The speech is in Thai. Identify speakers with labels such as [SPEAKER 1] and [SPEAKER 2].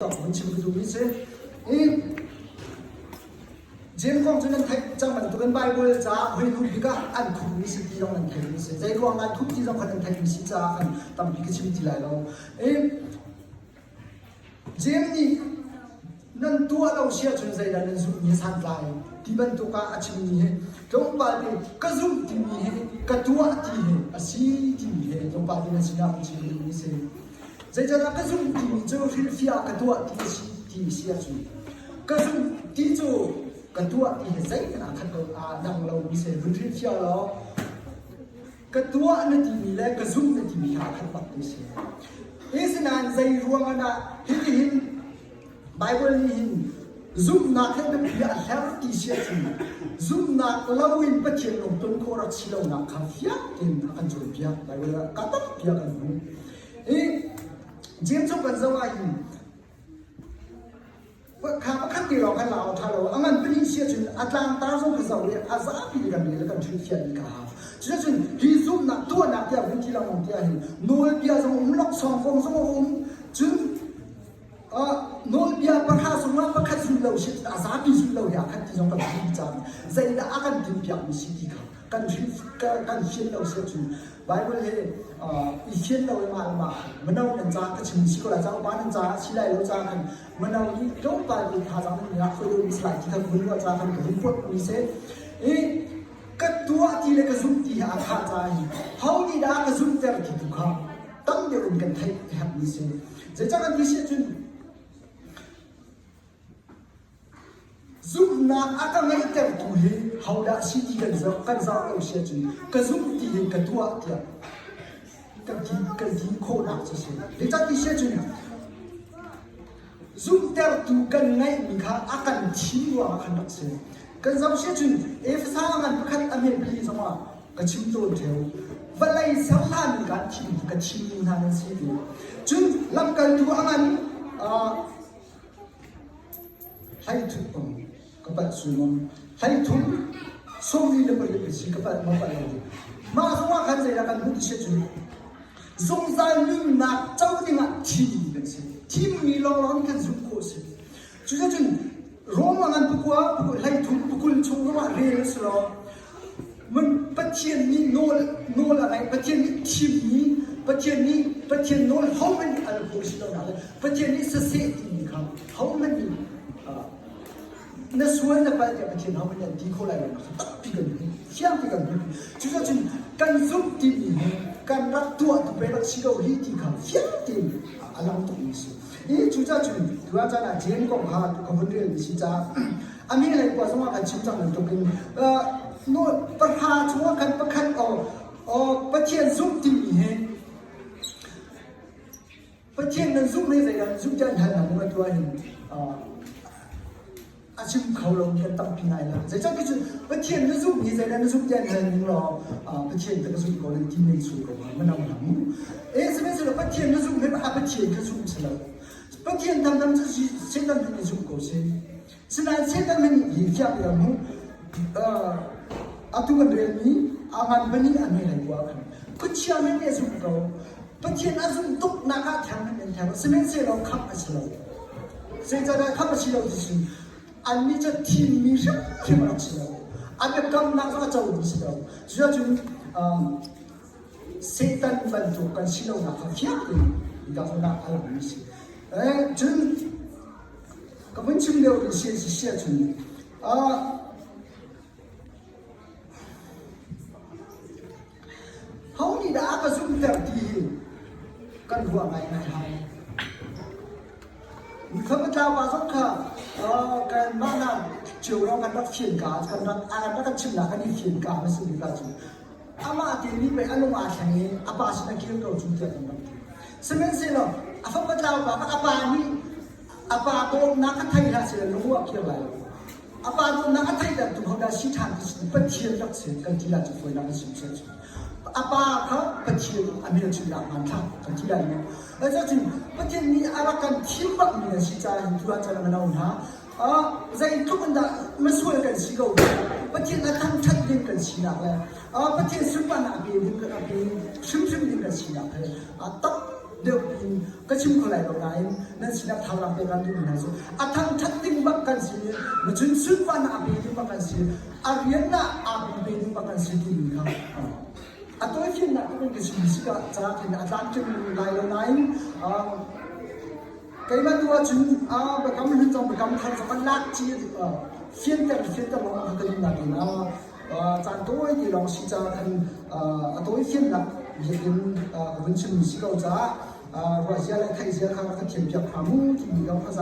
[SPEAKER 1] mình chỉ có dùng thế diễn công cho nên thấy trong mình tụi bay bơi giá hơi thú vị cả ăn khủng mỹ sĩ đi trong mình thấy mỹ sĩ dây quang ăn thú vị trong phần thấy mỹ sĩ giá ăn tầm bị cái chim đi lại đâu diễn đi nên tua đâu xia chuyện dây là nên dùng như san lại thì bên tụi cả chim đi hết trong bài thì cái dùng thì đi hết cái tua thì hết xí thì hết trong bài thì nên xin làm chim đi mỹ sĩ dây cho nó cái dùng thì cho khi phía cái tua thì xia chuyện cái dùng thì cho cái tua thì dây là khát cầu đằng lâu mình sẽ vượt lên phía đó cái tua nó thì mình lấy cái zoom nó thì mình khát bắt đi sẽ ấy xin anh dây ruộng anh hít hít Bible hít zoom nát hết được bị hết thì sẽ chuyện zoom nát lâu in bắt chuyện lòng tuân khô ra chỉ lâu nát khát phía tiền akan rồi phía Bible cắt tóc phía cái luôn ấy diễn trong phần dâu anhข้าที่เรา看เราท่าเราอันนั้นเป็นสิ่งที่อัตลังตาส่งกระแสเลยอาซาปีกันเลยแล้วกันช่วยเชียร์ดีกันฉะนั้นฮิซุมนักตัวนักเดียววิธีเราของเดียวเห็นโนลเบียสมองล็อกสองฟองสมองจึงโนลเบียประคาสมองประคาสุดเราเชื่ออาซาปีสุดเราอยากให้ที่เรากันดีจังใจน่าอาการดิ้นเปียกมีสิ่งที่เขากันช่วยกันเชื่อเราเชื่อจุนไบเบิลเลยอีเชื่อเราเลยมามันเอาหนังจ้าก็ชิมสิก็แล้วจ้าบ้านหนังจ้าชิไลเราจ้ากันมันเอาอีโจ๊กไปอีท่าจ้ามันรักคนมีสลายที่เขาคุณว่าจ้ากันกับหุ่นพดมีเส้นก็ตัวที่เล็กก็ซุ่มที่อาคาจ้าเขาดีด้าก็ซุ่มแต่ที่ถูกเขาตั้งเดียวกันไทยแฮปมีเส้นจะจ้ากันที่เชื่อจุนzoom na akan ngai ter tu he hauda city kan za lo sia chu ka zoom ti he ka tua tia ka ji kho na che se le ta ti sia chu zoom ter tu kan ngai mi kha akan thi wa khan dak se kan za sia chu if sa ngan khat amen bi sa ma ka chim to theu valai sa han ka chim na na si tu chu lam kan tu angan hai tu kapat sunum hai thum somi le bal le si kapat ma pa le ma swa khan se la kan bu se chu zong za lim na chau ni ma thi le se thi mi lo lo kan zu ko se chu se chu rom ngan pu kwa pu hai thum pu kul chung ma re le se lo man patien ni no la nai patien ni thi ni patien no how many al ko si lo na patien ni se se ni kha how many那所有的白天白天他们的地口来了，大批个女，像这个女，就是说干种的女，干那多都被那起个里地看，像的啊，那种意思。因就在就主要在那监工哈，个问题是在，阿明来过什么看清章的都跟那不怕什么看不看不天种的女，不天能种的人种家还能么多人อาชีพเขาลงกันตั้งปีไหนแล้วแต่จากที่จุดประเทศนั้นสุดมีใจนั้นสุดยันเห็นหรอประเทศแต่ก็สุดก่อนที่ไม่สุดก่อนมันเอาหนังสมัยนั้นประเทศนั้นสุดไม่ประเทศก็สุดเสร็จแล้วประเทศทำจะเส้นนั้นเป็นสุดก่อนเส้นฉะนั้นเส้นนั้นมันยิ่งยากอย่างนู้ตัวเรื่องนี้มันเป็นนี่อันนี้อะไรกว่ากันประเทศนั้นเนี่ยสุดก่อนประเทศนั้นสุดตกนักแข่งกันแข่งสมัยนั้นเราขับมาเสร็จแล้วเส้นจะได้ขับมาเสร็จแล้วที่สุดอันนี้จะทีมมีสิ่งที่มันเสียอันนี้กำลังจะเอาเสียจุดจุดเซตันบรรทุกกันสิ่งนั้นเขาเทียบเลยก็เขาหน้าอะไรไม่ใช่จุดก็เป็นสิ่งเดียวกันเสียจุดเขานี่ด่าก็สุ่มแต่ทีกันหัวไงข้าพเจ้าว่าสักข้าการบ้านนั้นเชื่อเราการรักเขียนการการรักชิมหลักการเขียนการไม่สิ่งที่เราจุดอามาที่นี่ไปอนุมาแข่งนี้อาบาสินักเขียนเราจุดเดียวกันสมัยเสร็จแล้วข้าพเจ้าว่าอาบานี่อาบาโดนนักไทยราศีรู้ว่าเกี่ยวอะไรอาบาโดนนักไทยแต่ตัวเขาได้ชี้ทางที่สุดเป็นเทียนรักเสียกันที่เราจะคุยนักสิ่งเช่นอาบาเขาเป็นเทียนอันนี้เราจุดหลักมันทั้งกันที่เราเนี่ยแล้วจะจุดประเทศนี้อะไรกันที่บ้านเนี่ยชี้ใจตัวจะเราเอาหน้า在ทุกคนได้ไม่ช่วยกันสิเขาประเทศนั้นทั้งชัดเจนกันสินะเลยประเทศสุพรรณบุรีกันชิมกันสินะเลยต้อง เดี๋ยวก็ชิมคนไหนเราได้นั่นสินับทำรับไปกันทุกคนนะสุอาทางชัดติ้งบักกันสิมันจึงสุดวันอาบีดิ้งบักกันสิอาเรียนน่ะอาบีดิ้งบักกันสิที่นี่ครับอาตัวที่น่ะก็เป็นสิ่งที่ก็จะที่น่ะอาจารย์จึงไล่เราได้cái mà tôi chúng bà cắm lên trong bà cắm thân sẽ bắt lát chi phiên tờ lòng cái gì là thì nó chẳng tôi thì lòng sĩ cho thành tôi phiên là việc đến vấn chừng sĩ cầu giá và giờ lại thay giờ khác các kiểm tra phá mũ thì mình đâu có